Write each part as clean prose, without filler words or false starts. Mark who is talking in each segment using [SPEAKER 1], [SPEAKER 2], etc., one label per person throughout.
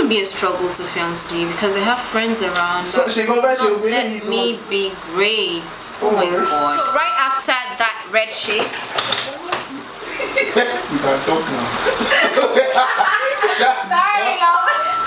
[SPEAKER 1] to be a struggle to film today because I have friends around. So let me be great. Oh my god. So right after that red shade,
[SPEAKER 2] you can talk now.
[SPEAKER 1] Sorry,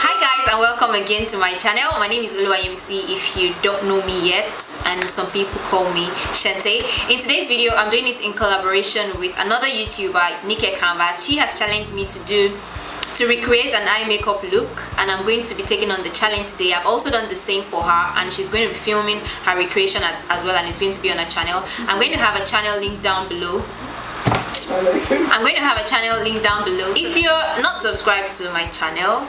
[SPEAKER 1] hi guys, and welcome again to my channel. My name is Ewaronke if you don't know me yet, and some people call me Shante. In today's video, I'm doing it in collaboration with another YouTuber, Nikescanvas. She has challenged me to recreate an eye makeup look, and I'm going to be taking on the challenge today. I've also done the same for her, and she's going to be filming her recreation as well, and it's going to be on her channel. I'm going to have a channel link down below. If you're not subscribed to my channel,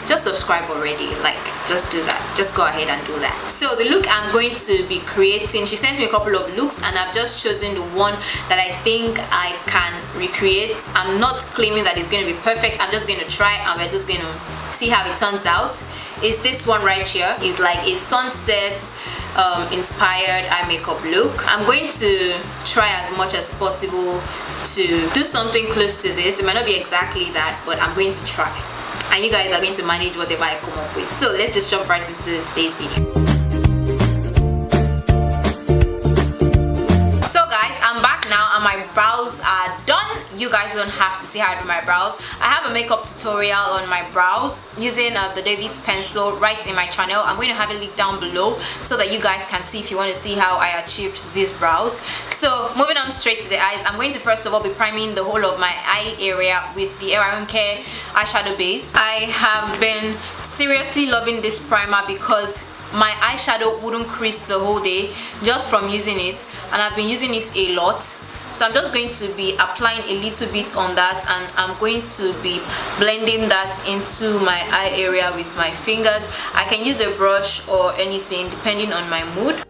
[SPEAKER 1] just subscribe already. Like, just do that. Just go ahead and do that. So the look I'm going to be creating, she sent me a couple of looks and I've just chosen the one that I think I can recreate. I'm not claiming that it's going to be perfect. I'm just going to try and we're just going to see how it turns out. Is this one right here? Is like a sunset inspired eye makeup look. I'm going to try as much as possible to do something close to this. It might not be exactly that, but I'm going to try, and you guys are going to manage whatever I come up with. So let's just jump right into today's video. So guys, I'm back now and my brows are done. You guys don't have to see how I do my brows. I have a makeup tutorial on my brows using the Davies pencil right in my channel. I'm going to have a link down below so that you guys can see if you want to see how I achieved these brows. So moving on straight to the eyes, I'm going to first of all be priming the whole of my eye area with the Ewaronke eyeshadow base. I have been seriously loving this primer because my eyeshadow wouldn't crease the whole day just from using it, and I've been using it a lot. So I'm just going to be applying a little bit on that, and I'm going to be blending that into my eye area with my fingers. I can use a brush or anything depending on my mood.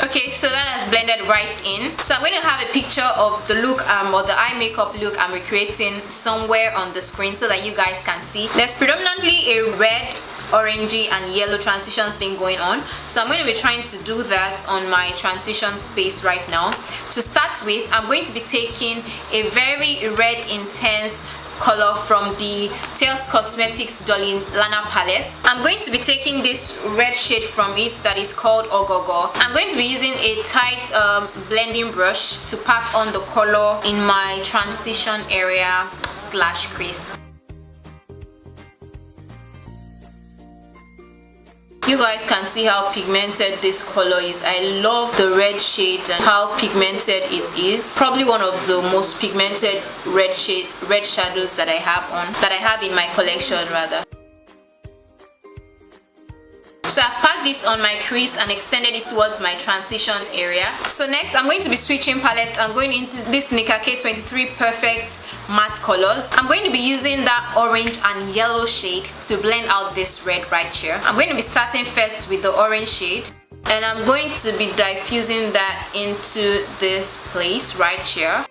[SPEAKER 1] Okay, so that has blended right in. So I'm going to have a picture of the look or the eye makeup look I'm recreating somewhere on the screen so that you guys can see. There's predominantly a red, orangey and yellow transition thing going on, so I'm going to be trying to do that on my transition space right now. To start with, I'm going to be taking a very red intense color from the Taos Cosmetics Dolly Lana palette. I'm going to be taking this red shade from it that is called Ogogo. I'm going to be using a tight blending brush to pack on the color in my transition area / crease. You guys can see how pigmented this color is. I love the red shade and how pigmented it is. Probably one of the most pigmented red shadows that I have in my collection rather. So I've packed this on my crease and extended it towards my transition area. So next I'm going to be switching palettes and going into this Nicka K 23 Perfect matte colors. I'm going to be using that orange and yellow shade to blend out this red right here. I'm going to be starting first with the orange shade, and I'm going to be diffusing that into this place right here.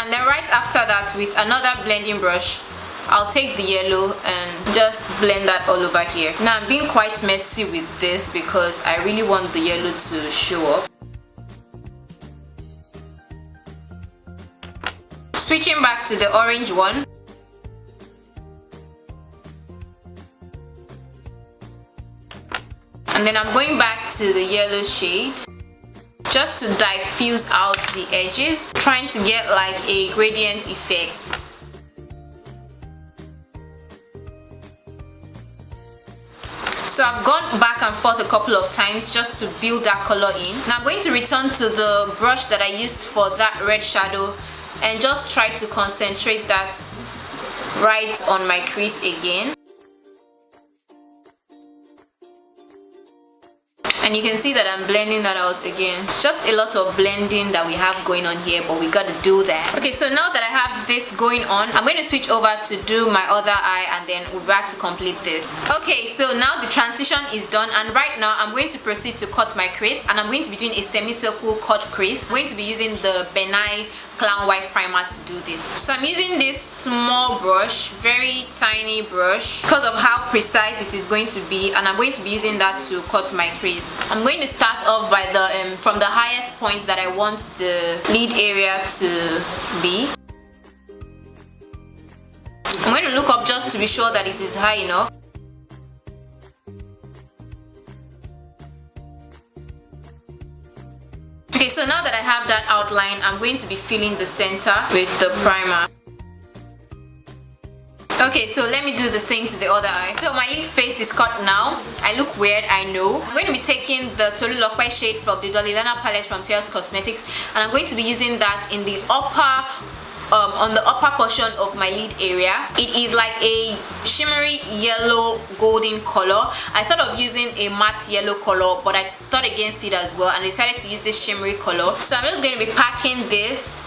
[SPEAKER 1] And then right after that, with another blending brush, I'll take the yellow and just blend that all over here. Now I'm being quite messy with this because I really want the yellow to show up. Switching back to the orange one. And then I'm going back to the yellow shade, just to diffuse out the edges, trying to get like a gradient effect. So I've gone back and forth a couple of times just to build that color in. Now I'm going to return to the brush that I used for that red shadow and just try to concentrate that right on my crease again. And you can see that I'm blending that out again. It's just a lot of blending that we have going on here, but we gotta do that. Okay, so now that I have this going on, I'm going to switch over to do my other eye, and then we'll be back to complete this. Okay, so now the transition is done, and right now I'm going to proceed to cut my crease, and I'm going to be doing a semicircle cut crease. I'm going to be using the BenNye Clown White Primer to do this. So I'm using this small brush, very tiny brush, because of how precise it is going to be, and I'm going to be using that to cut my crease. I'm going to start off by the from the highest point that I want the lid area to be. I'm going to look up just to be sure that it is high enough. Okay, so now that I have that outline, I'm going to be filling the center with the primer. Okay, so let me do the same to the other eye. So my lid space is cut now. I look weird, I know. I'm going to be taking the Tolulope shade from the Dolly Lana palette from Taos Cosmetics, and I'm going to be using that in the upper on the upper portion of my lid area. It is like a shimmery yellow golden color. I thought of using a matte yellow color, but I thought against it as well and decided to use this shimmery color. So I'm just going to be packing this,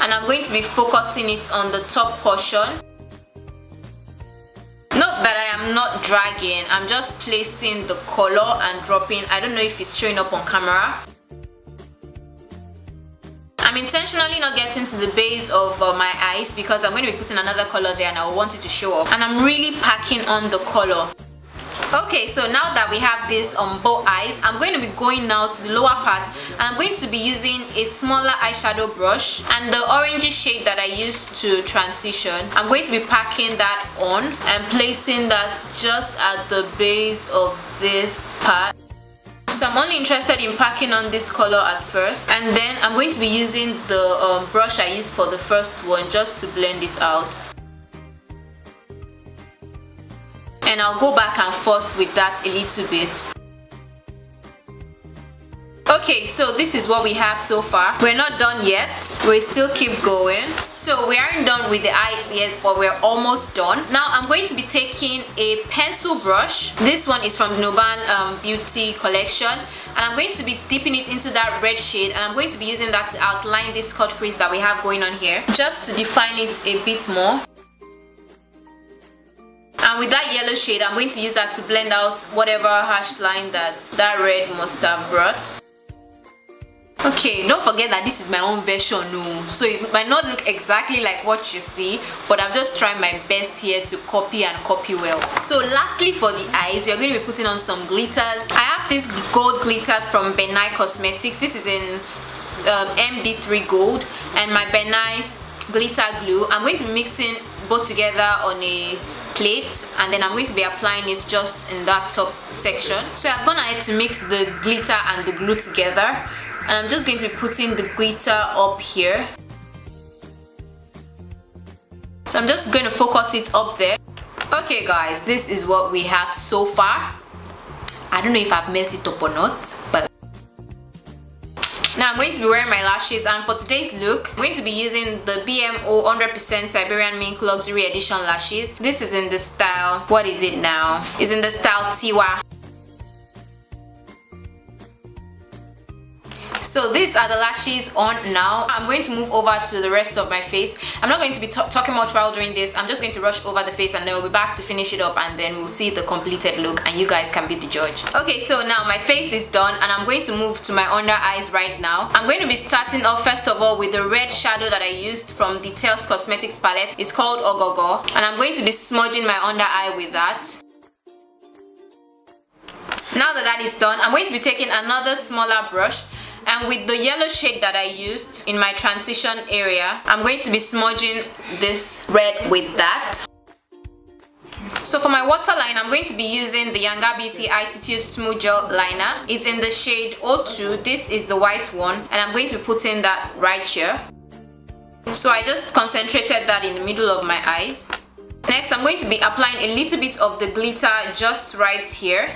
[SPEAKER 1] and I'm going to be focusing it on the top portion. Note that I am not dragging, I'm just placing the color and dropping. I don't know if it's showing up on camera. I'm intentionally not getting to the base of my eyes because I'm going to be putting another color there and I want it to show up. And I'm really packing on the color. Okay, so now that we have this on both eyes, I'm going to be going now to the lower part, and I'm going to be using a smaller eyeshadow brush and the orangey shade that I used to transition. I'm going to be packing that on and placing that just at the base of this part. So I'm only interested in packing on this color at first, and then I'm going to be using the brush I used for the first one just to blend it out. And I'll go back and forth with that a little bit. Okay, so this is what we have so far. We're not done yet. We still keep going. So we aren't done with the eyes yet, but we're almost done. Now I'm going to be taking a pencil brush. This one is from the Nuban Beauty collection. And I'm going to be dipping it into that red shade, and I'm going to be using that to outline this cut crease that we have going on here, just to define it a bit more. And with that yellow shade, I'm going to use that to blend out whatever harsh line that red must have brought. Okay, don't forget that this is my own version, no. So it might not look exactly like what you see, but I'm just trying my best here to copy and copy well. So lastly, for the eyes, you're going to be putting on some glitters. I have this gold glitter from BenNye Cosmetics. This is in MD3 gold, and my BenNye glitter glue. I'm going to be mixing both together on a plate, and then I'm going to be applying it just in that top section. So I've gone ahead to mix the glitter and the glue together, and I'm just going to be putting the glitter up here. So I'm just going to focus it up there. Okay guys, this is what we have so far. I don't know if I've messed it up or not, but now I'm going to be wearing my lashes, and for today's look, I'm going to be using the BMO 100% Siberian Mink Luxury Edition lashes. This is in the style, what is it now? It's in the style Tiwa. So these are the lashes on now. I'm going to move over to the rest of my face. I'm not going to be talking much while doing this. I'm just going to rush over the face, and then we'll be back to finish it up, and then we'll see the completed look, and you guys can be the judge. Okay, so now my face is done, and I'm going to move to my under eyes right now. I'm going to be starting off first of all with the red shadow that I used from the Taos Cosmetics palette. It's called Ogogo, and I'm going to be smudging my under eye with that. Now that that is done, I'm going to be taking another smaller brush, and with the yellow shade that I used in my transition area, I'm going to be smudging this red with that. So for my waterline, I'm going to be using the Yanga Beauty Attitude Smooth Gel Liner. It's in the shade 02. This is the white one, and I'm going to be putting that right here. So I just concentrated that in the middle of my eyes. Next, I'm going to be applying a little bit of the glitter just right here.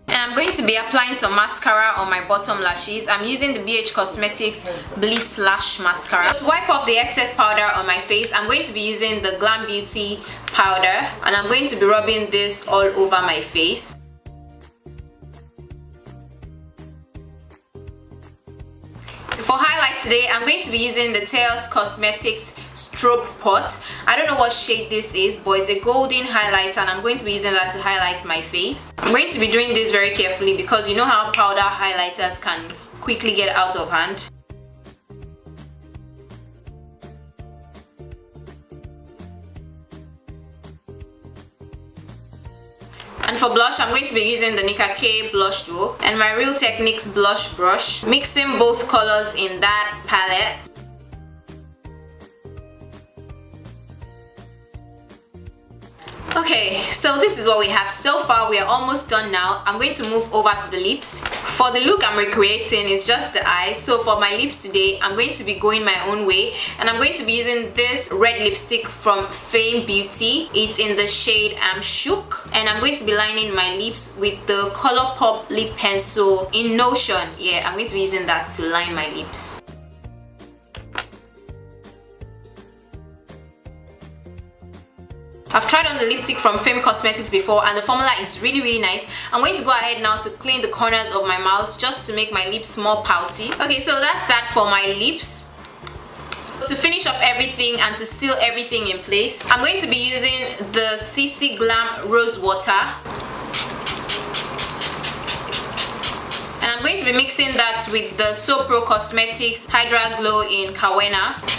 [SPEAKER 1] And I'm going to be applying some mascara on my bottom lashes. I'm using the BH Cosmetics Bliss Lash Mascara. So to wipe off the excess powder on my face, I'm going to be using the Glam Beauty powder, and I'm going to be rubbing this all over my face. For highlight today, I'm going to be using the Taos Cosmetics Strobe Pot. I don't know what shade this is, but it's a golden highlighter, and I'm going to be using that to highlight my face. I'm going to be doing this very carefully because you know how powder highlighters can quickly get out of hand. And for blush, I'm going to be using the Nicka K blush duo and my Real Techniques blush brush, mixing both colors in that palette. Okay, so this is what we have so far. We are almost done now. I'm going to move over to the lips. For the look I'm recreating is just the eyes. So for my lips today, I'm going to be going my own way, and I'm going to be using this red lipstick from Fame Beauty. It's in the shade Shook, and I'm going to be lining my lips with the ColourPop lip pencil in Notion. Yeah, I'm going to be using that to line my lips. I've tried on the lipstick from Fame Cosmetics before and the formula is really nice. I'm going to go ahead now to clean the corners of my mouth just to make my lips more pouty. Okay, so that's that for my lips. To finish up everything and to seal everything in place, I'm going to be using the CC Glam Rose Water. And I'm going to be mixing that with the So Pro Cosmetics Hydra Glow in Kawena.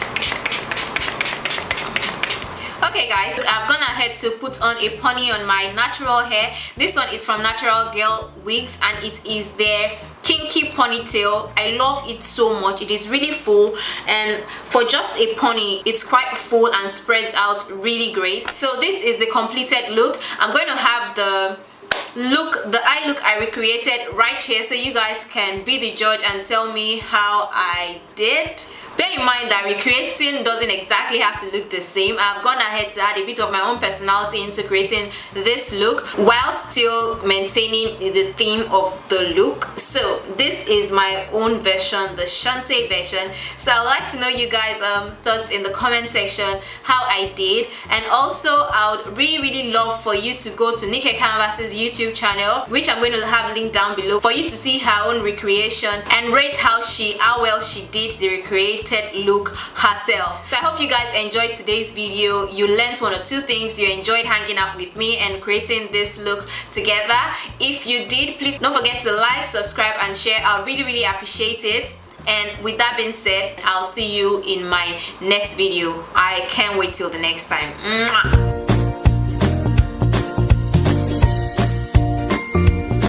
[SPEAKER 1] Okay guys, I've gone ahead to put on a pony on my natural hair. This one is from Natural Girl Wigs and it is their kinky ponytail. I love it so much. It is really full, and for just a pony it's quite full and spreads out really great. So this is the completed look. I'm going to have the eye look I recreated right here so you guys can be the judge and tell me how I did. Bear in mind that recreating doesn't exactly have to look the same. I've gone ahead to add a bit of my own personality into creating this look while still maintaining the theme of the look. So this is my own version, the Shante version. So I'd like to know you guys' thoughts in the comment section how I did, and also I would really love for you to go to Nikescanvas' YouTube channel, which I'm going to have linked down below, for you to see her own recreation and rate how well she did the recreation look herself. So I hope you guys enjoyed today's video. You learned one or two things. You enjoyed hanging out with me and creating this look together. If you did, please don't forget to like, subscribe and share. I'll really appreciate it. And with that being said, I'll see you in my next video. I can't wait till the next time. Mwah.